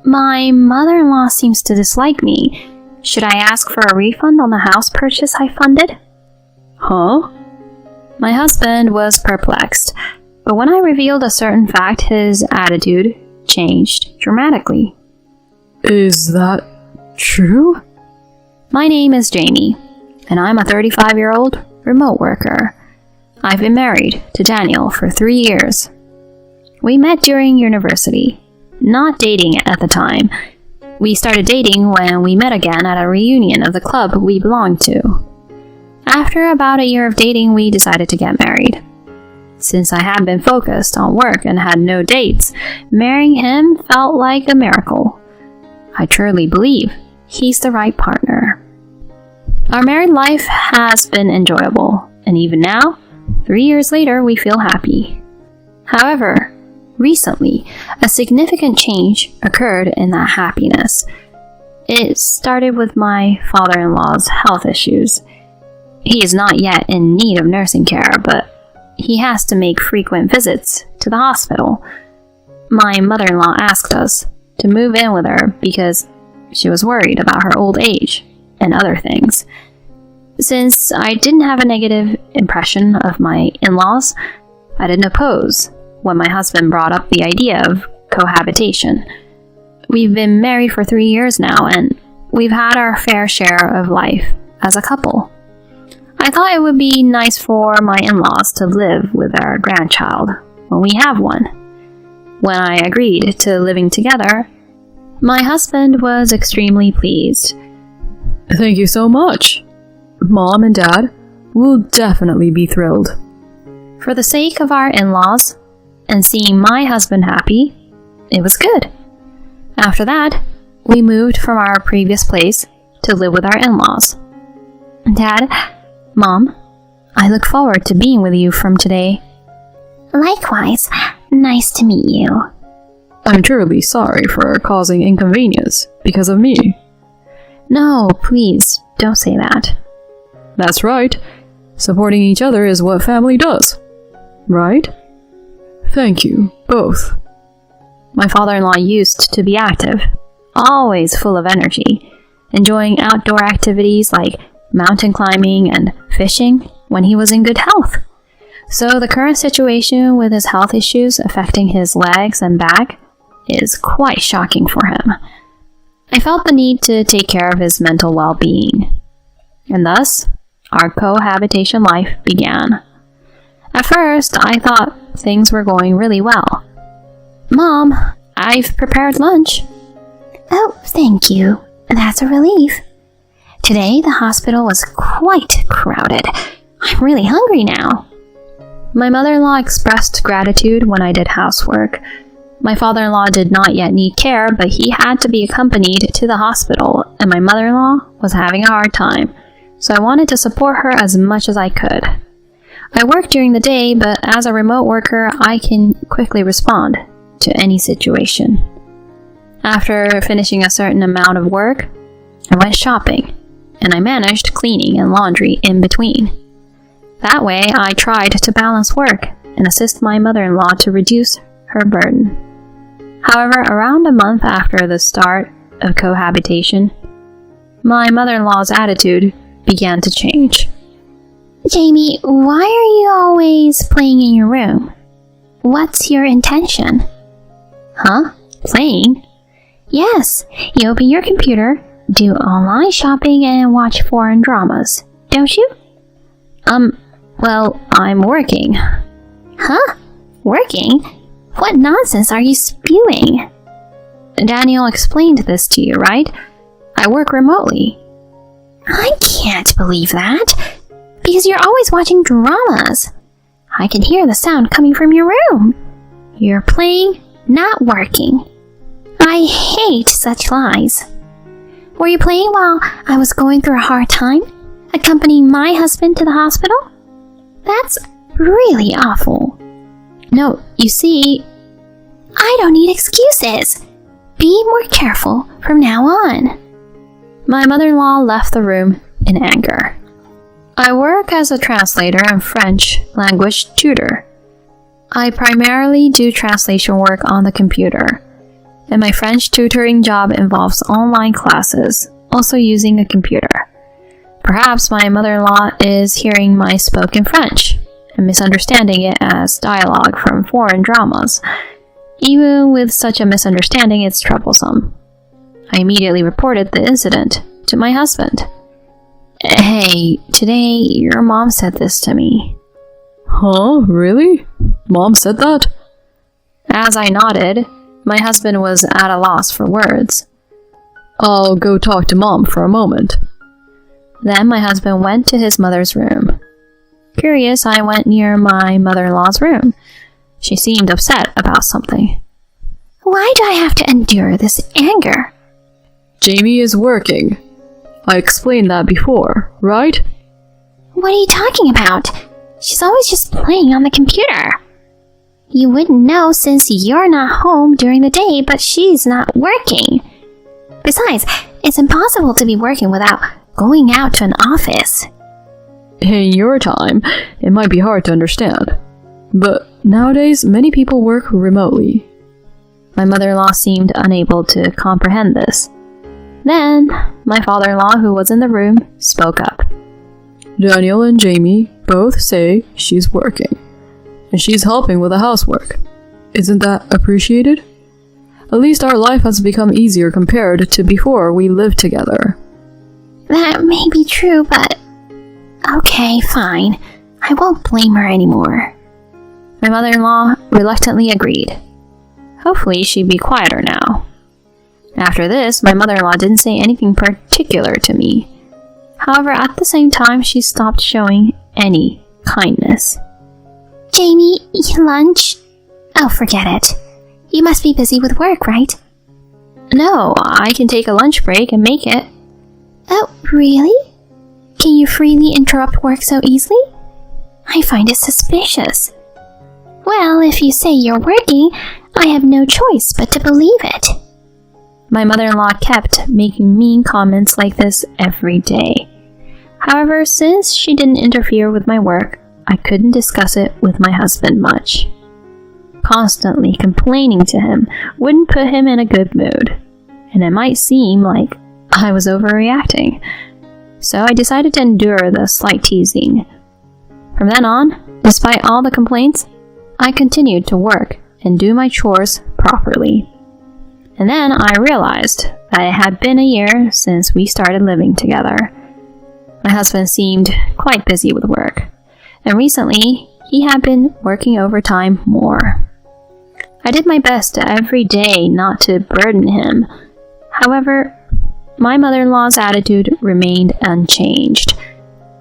My mother-in-law seems to dislike me. Should I ask for a refund on the house purchase I funded? Huh? My husband was perplexed, but when I revealed a certain fact, his attitude changed dramatically. Is that true? My name is Jamie, and I'm a 35-year-old remote worker. I've been married to Daniel for 3 years. We met during university, not dating at the time. We started dating when we met again at a reunion of the club we belonged to. After about a year of dating, we decided to get married. Since I had been focused on work and had no dates, marrying him felt like a miracle. I truly believe he's the right partner. Our married life has been enjoyable, and even now, 3 years later, we feel happy. However, recently, a significant change occurred in that happiness. It started with my father-in-law's health issues. He is not yet in need of nursing care, but he has to make frequent visits to the hospital. My mother-in-law asked us to move in with her because she was worried about her old age and other things. Since I didn't have a negative impression of my in-laws, I didn't oppose when my husband brought up the idea of cohabitation. We've been married for 3 years now, and we've had our fair share of life as a couple. I thought it would be nice for my in-laws to live with our grandchild when we have one. When I agreed to living together, my husband was extremely pleased. Thank you so much. Mom and Dad will definitely be thrilled. For the sake of our in-laws and seeing my husband happy, it was good. After that, we moved from our previous place to live with our in-laws. Dad, Mom, I look forward to being with you from today. Likewise, nice to meet you. I'm truly sorry for causing inconvenience because of me. No, please, don't say that. That's right. Supporting each other is what family does. Right? Thank you, both. My father-in-law used to be active, always full of energy, enjoying outdoor activities like mountain climbing and fishing when he was in good health. So the current situation with his health issues affecting his legs and back is quite shocking for him. I felt the need to take care of his mental well-being, and thus our cohabitation life began. At first, I thought things were going really well. Mom, I've prepared lunch. Oh, thank you. That's a relief. Today, the hospital was quite crowded. I'm really hungry now. My mother-in-law expressed gratitude when I did housework. My father-in-law did not yet need care, but he had to be accompanied to the hospital, and my mother-in-law was having a hard time, so I wanted to support her as much as I could. I work during the day, but as a remote worker, I can quickly respond to any situation. After finishing a certain amount of work, I went shopping, and I managed cleaning and laundry in between. That way, I tried to balance work and assist my mother-in-law to reduce her burden. However, around a month after the start of cohabitation, my mother-in-law's attitude began to change. Jamie, why are you always playing in your room? What's your intention? Huh? Playing? Yes, you open your computer, do online shopping, and watch foreign dramas, don't you? Well, I'm working. Huh? Working? What nonsense are you spewing? Daniel explained this to you, right? I work remotely. I can't believe that, because you're always watching dramas. I can hear the sound coming from your room. You're playing, not working. I hate such lies. Were you playing while I was going through a hard time, accompanying my husband to the hospital? That's really awful. No, you see, I don't need excuses. Be more careful from now on. My mother-in-law left the room in anger. I work as a translator and French language tutor. I primarily do translation work on the computer. and my French tutoring job involves online classes, also using a computer. Perhaps my mother-in-law is hearing my spoken French and misunderstanding it as dialogue from foreign dramas. Even with such a misunderstanding, it's troublesome. I immediately reported the incident to my husband. "Hey, today your mom said this to me." Huh? Really? Mom said that? As I nodded, my husband was at a loss for words. "I'll go talk to Mom for a moment." Then my husband went to his mother's room. Curious, I went near my mother-in-law's room. She seemed upset about something. "Why do I have to endure this anger?" "Jamie is working. I explained that before, right?" "What are you talking about? She's always just playing on the computer." "You wouldn't know since you're not home during the day, but she's not working. Besides, it's impossible to be working without going out to an office." In your time, it might be hard to understand. But nowadays, many people work remotely. My mother-in-law seemed unable to comprehend this. Then, my father-in-law, who was in the room, spoke up. "Daniel and Jamie both say she's working, and she's helping with the housework. Isn't that appreciated? At least our life has become easier compared to before we lived together." "That may be true, but... Okay, fine. I won't blame her anymore." My mother-in-law reluctantly agreed. Hopefully she'd be quieter now. After this, my mother-in-law didn't say anything particular to me. However, at the same time, she stopped showing any kindness. "Jamie, lunch? Oh, forget it. You must be busy with work, right?" "No, I can take a lunch break and make it." "Oh, really? Can you freely interrupt work so easily? I find it suspicious." "Well, if you say you're working, I have no choice but to believe it." My mother-in-law kept making mean comments like this every day. However, since she didn't interfere with my work, I couldn't discuss it with my husband much. Constantly complaining to him wouldn't put him in a good mood, and it might seem like I was overreacting. So I decided to endure the slight teasing. From then on, despite all the complaints, I continued to work and do my chores properly. And then I realized that it had been a year since we started living together. My husband seemed quite busy with work, and recently he had been working overtime more. I did my best every day not to burden him. However, my mother-in-law's attitude remained unchanged.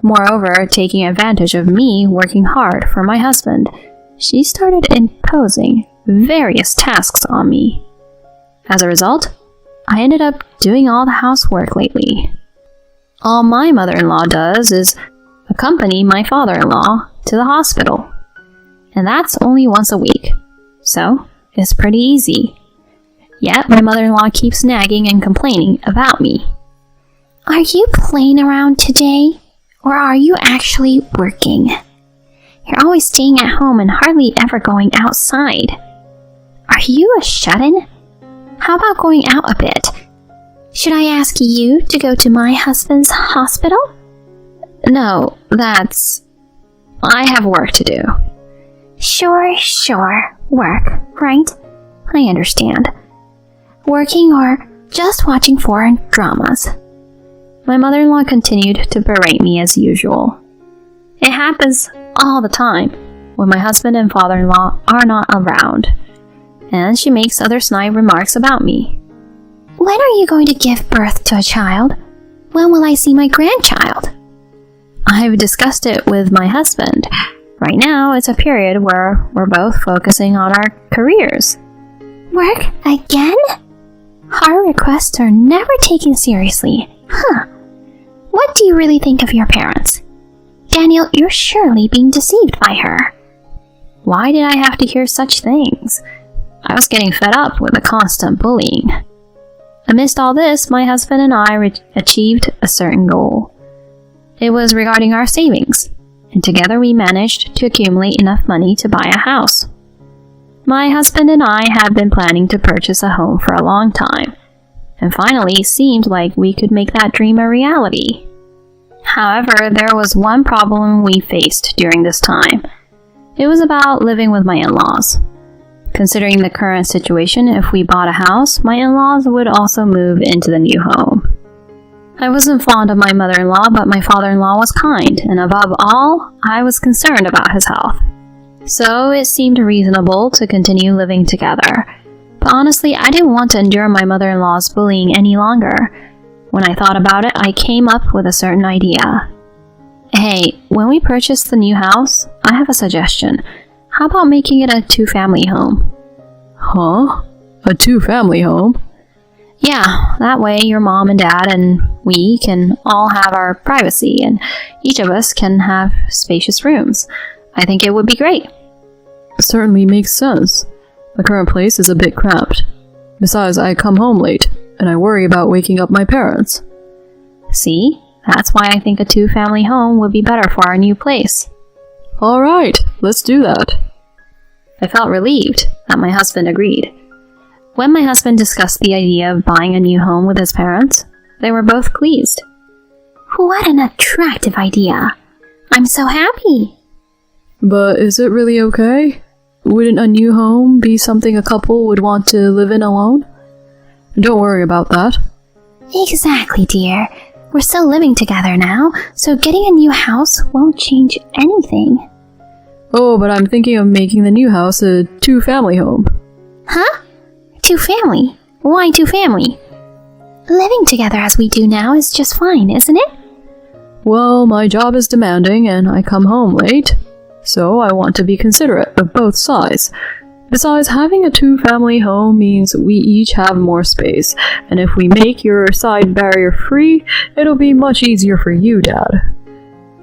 Moreover, taking advantage of me working hard for my husband, she started imposing various tasks on me. As a result, I ended up doing all the housework lately. All my mother-in-law does is accompany my father-in-law to the hospital, and that's only once a week, so it's pretty easy. Yet my mother-in-law keeps nagging and complaining about me. "Are you playing around today, or are you actually working? You're always staying at home and hardly ever going outside. Are you a shut-in? How about going out a bit? Should I ask you to go to my husband's hospital?" "No, I have work to do." Sure. Work, right? I understand. Working or just watching foreign dramas?" My mother-in-law continued to berate me as usual. It happens all the time when my husband and father-in-law are not around, and she makes other snide remarks about me. "When are you going to give birth to a child? When will I see my grandchild?" I've discussed it with my husband. Right now, it's a period where we're both focusing on our careers. "Work again? Our requests are never taken seriously. What do you really think of your parents? Daniel, you're surely being deceived by her." Why did I have to hear such things? I was getting fed up with the constant bullying. Amidst all this, my husband and I achieved a certain goal. It was regarding our savings, and together we managed to accumulate enough money to buy a house. My husband and I had been planning to purchase a home for a long time, and finally seemed like we could make that dream a reality. However, there was one problem we faced during this time. It was about living with my in-laws. Considering the current situation, if we bought a house, my in-laws would also move into the new home. I wasn't fond of my mother-in-law, but my father-in-law was kind, and above all, I was concerned about his health. So it seemed reasonable to continue living together. But honestly, I didn't want to endure my mother-in-law's bullying any longer. When I thought about it, I came up with a certain idea. Hey, when we purchase the new house, I have a suggestion. How about making it a two-family home? Huh? A two-family home? Yeah, that way your mom and dad and we can all have our privacy, and each of us can have spacious rooms. I think it would be great. Certainly makes sense. The current place is a bit cramped. Besides, I come home late, and I worry about waking up my parents. See? That's why I think a two-family home would be better for our new place. Alright, let's do that. I felt relieved that my husband agreed. When my husband discussed the idea of buying a new home with his parents, they were both pleased. What an attractive idea! I'm so happy! But is it really okay? Wouldn't a new home be something a couple would want to live in alone? Don't worry about that. Exactly, dear. We're still living together now, so getting a new house won't change anything. Oh, but I'm thinking of making the new house a two-family home. Huh? Two-family? Why two-family? Living together as we do now is just fine, isn't it? Well, my job is demanding and I come home late, so I want to be considerate of both sides. Besides, having a two-family home means we each have more space, and if we make your side barrier-free, it'll be much easier for you, Dad.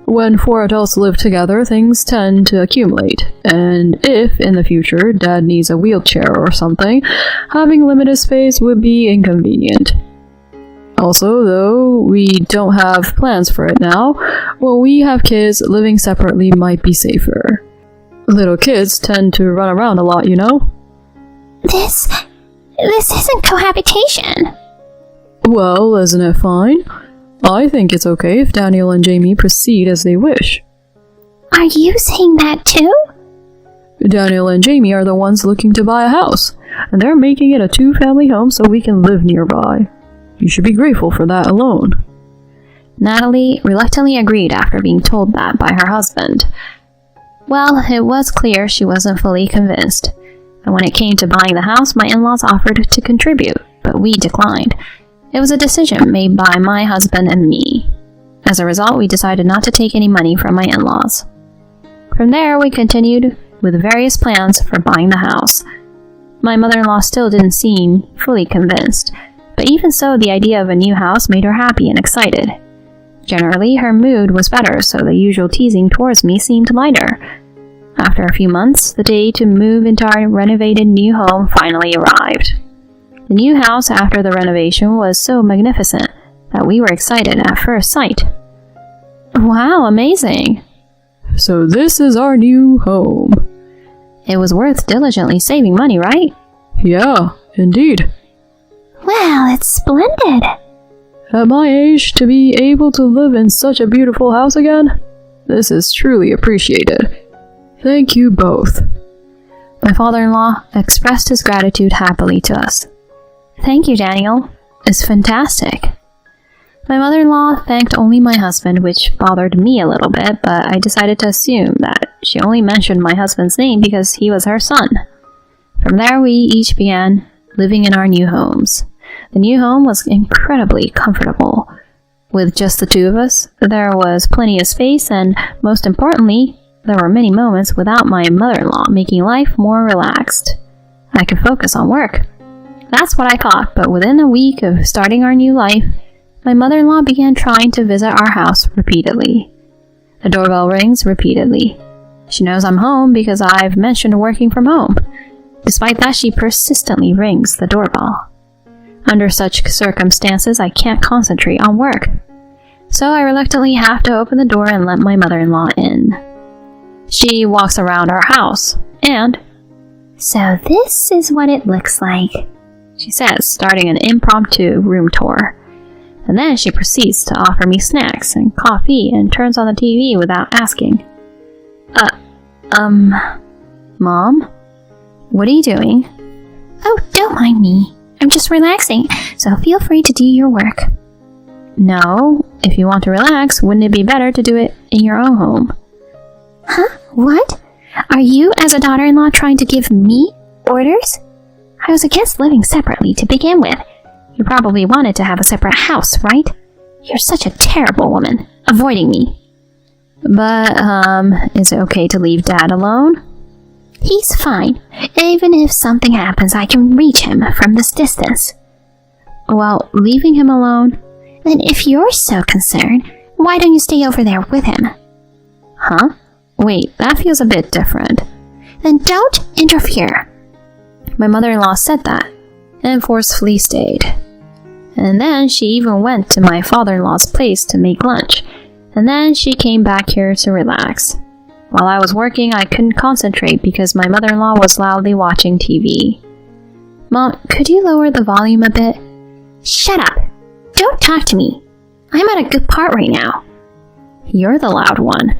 When four adults live together, things tend to accumulate, and if, in the future, Dad needs a wheelchair or something, having limited space would be inconvenient. Also, though we don't have plans for it now, when we have kids, living separately might be safer. Little kids tend to run around a lot, you know? This isn't cohabitation. Well, isn't it fine? I think it's okay if Daniel and Jamie proceed as they wish. Are you saying that too? Daniel and Jamie are the ones looking to buy a house, and they're making it a two-family home so we can live nearby. You should be grateful for that alone. Natalie reluctantly agreed after being told that by her husband. Well, it was clear she wasn't fully convinced, and when it came to buying the house, my in-laws offered to contribute, but we declined. It was a decision made by my husband and me. As a result, we decided not to take any money from my in-laws. From there, we continued with various plans for buying the house. My mother-in-law still didn't seem fully convinced, but even so, the idea of a new house made her happy and excited. Generally, her mood was better, so the usual teasing towards me seemed lighter. After a few months, the day to move into our renovated new home finally arrived. The new house after the renovation was so magnificent that we were excited at first sight. Wow, amazing! So this is our new home. It was worth diligently saving money, right? Yeah, indeed. Well, it's splendid! At my age, to be able to live in such a beautiful house again, this is truly appreciated. Thank you both. My father-in-law expressed his gratitude happily to us. Thank you, Daniel. It's fantastic. My mother-in-law thanked only my husband, which bothered me a little bit, but I decided to assume that she only mentioned my husband's name because he was her son. From there, we each began living in our new homes. The new home was incredibly comfortable. With just the two of us, there was plenty of space, and most importantly, there were many moments without my mother-in-law, making life more relaxed. I could focus on work. That's what I thought, but within a week of starting our new life, my mother-in-law began trying to visit our house repeatedly. The doorbell rings repeatedly. She knows I'm home because I've mentioned working from home. Despite that, she persistently rings the doorbell. Under such circumstances, I can't concentrate on work. So I reluctantly have to open the door and let my mother-in-law in. She walks around our house and So this is what it looks like, she says, starting an impromptu room tour. And then she proceeds to offer me snacks and coffee and turns on the TV without asking. Mom? What are you doing? Oh, don't mind me. I'm just relaxing, so feel free to do your work. No, if you want to relax, wouldn't it be better to do it in your own home? Huh? What? Are you, as a daughter-in-law, trying to give me orders? I was against living separately to begin with. You probably wanted to have a separate house, right? You're such a terrible woman, avoiding me. But, is it okay to leave Dad alone? He's fine. Even if something happens, I can reach him from this distance. Well, leaving him alone? Then if you're so concerned, why don't you stay over there with him? Huh? Wait, that feels a bit different. Then don't interfere. My mother-in-law said that, and forcefully stayed. And then she even went to my father-in-law's place to make lunch, and then she came back here to relax. While I was working, I couldn't concentrate because my mother-in-law was loudly watching TV. Mom, could you lower the volume a bit? Shut up! Don't talk to me! I'm at a good part right now. You're the loud one.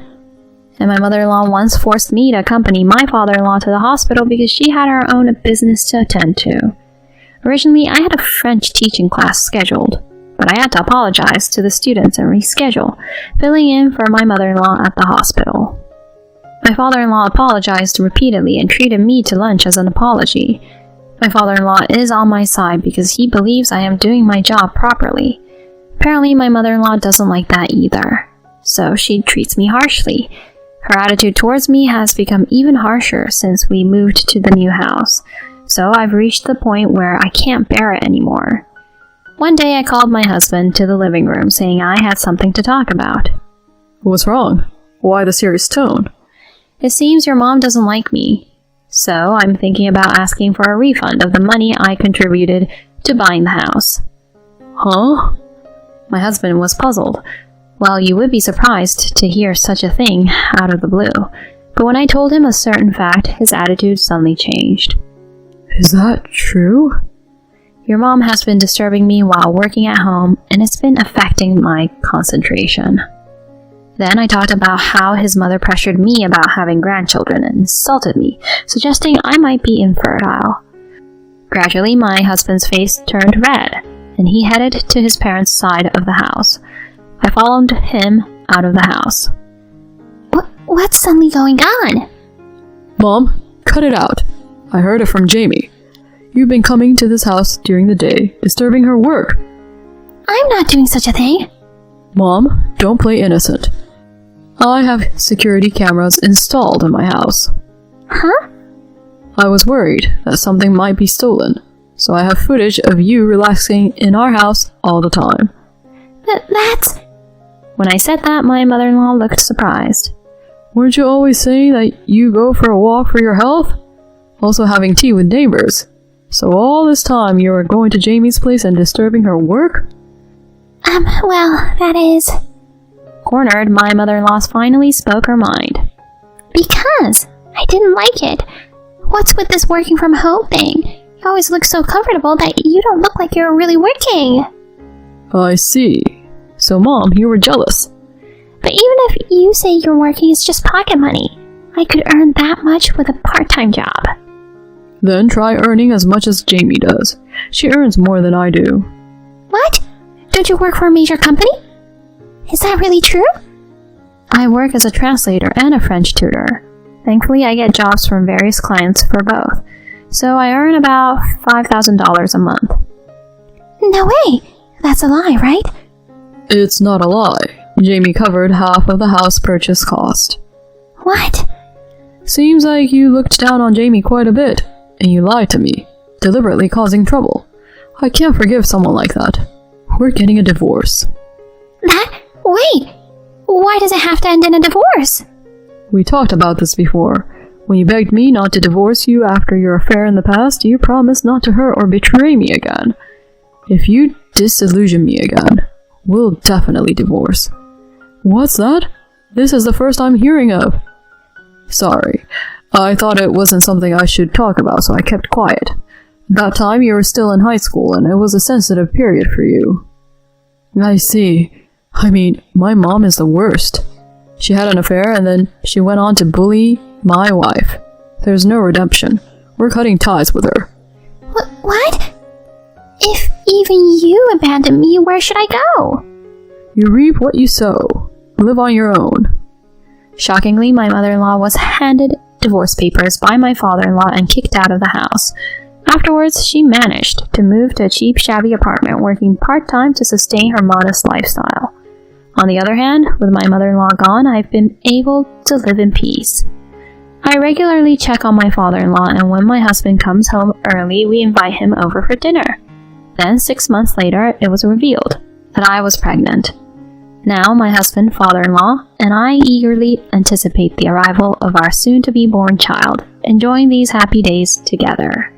And my mother-in-law once forced me to accompany my father-in-law to the hospital because she had her own business to attend to. Originally, I had a French teaching class scheduled, but I had to apologize to the students and reschedule, filling in for my mother-in-law at the hospital. My father-in-law apologized repeatedly and treated me to lunch as an apology. My father-in-law is on my side because he believes I am doing my job properly. Apparently, my mother-in-law doesn't like that either, so she treats me harshly. Her attitude towards me has become even harsher since we moved to the new house, so I've reached the point where I can't bear it anymore. One day I called my husband to the living room saying I had something to talk about. What's wrong? Why the serious tone? It seems your mom doesn't like me, so I'm thinking about asking for a refund of the money I contributed to buying the house. Huh? My husband was puzzled. Well, you would be surprised to hear such a thing out of the blue, but when I told him a certain fact, his attitude suddenly changed. Is that true? Your mom has been disturbing me while working at home, and it's been affecting my concentration. Then I talked about how his mother pressured me about having grandchildren and insulted me, suggesting I might be infertile. Gradually, my husband's face turned red, and he headed to his parents' side of the house. I followed him out of the house. What's suddenly going on? Mom, cut it out. I heard it from Jamie. You've been coming to this house during the day, disturbing her work. I'm not doing such a thing. Mom, don't play innocent. I have security cameras installed in my house. Huh? I was worried that something might be stolen, so I have footage of you relaxing in our house all the time. That's... When I said that, my mother-in-law looked surprised. Weren't you always saying that you go for a walk for your health? Also having tea with neighbors. So all this time you were going to Jamie's place and disturbing her work? Well, that is... Cornered, my mother-in-law finally spoke her mind. Because I didn't like it. What's with this working from home thing? You always look so comfortable that you don't look like you're really working. I see. So Mom, you were jealous. But even if you say you're working, it's just pocket money. I could earn that much with a part-time job. Then try earning as much as Jamie does. She earns more than I do. What? Don't you work for a major company? Is that really true? I work as a translator and a French tutor. Thankfully, I get jobs from various clients for both. So I earn about $5,000 a month. No way! That's a lie, right? It's not a lie. Jamie covered half of the house purchase cost. What? Seems like you looked down on Jamie quite a bit, and you lied to me, deliberately causing trouble. I can't forgive someone like that. We're getting a divorce. Wait! Why does it have to end in a divorce? We talked about this before. When you begged me not to divorce you after your affair in the past, you promised not to hurt or betray me again. If you disillusion me again, we'll definitely divorce. What's that? This is the first I'm hearing of. Sorry, I thought it wasn't something I should talk about, so I kept quiet. At that time, you were still in high school, and it was a sensitive period for you. I see. I mean, my mom is the worst. She had an affair, and then she went on to bully my wife. There's no redemption. We're cutting ties with her. What? If even you abandon me, where should I go? You reap what you sow. Live on your own. Shockingly, my mother-in-law was handed divorce papers by my father-in-law and kicked out of the house. Afterwards, she managed to move to a cheap, shabby apartment, working part-time to sustain her modest lifestyle. On the other hand, with my mother-in-law gone, I've been able to live in peace. I regularly check on my father-in-law, and when my husband comes home early, we invite him over for dinner. Then, 6 months later, it was revealed that I was pregnant. Now, my husband, father-in-law, and I eagerly anticipate the arrival of our soon-to-be-born child, enjoying these happy days together.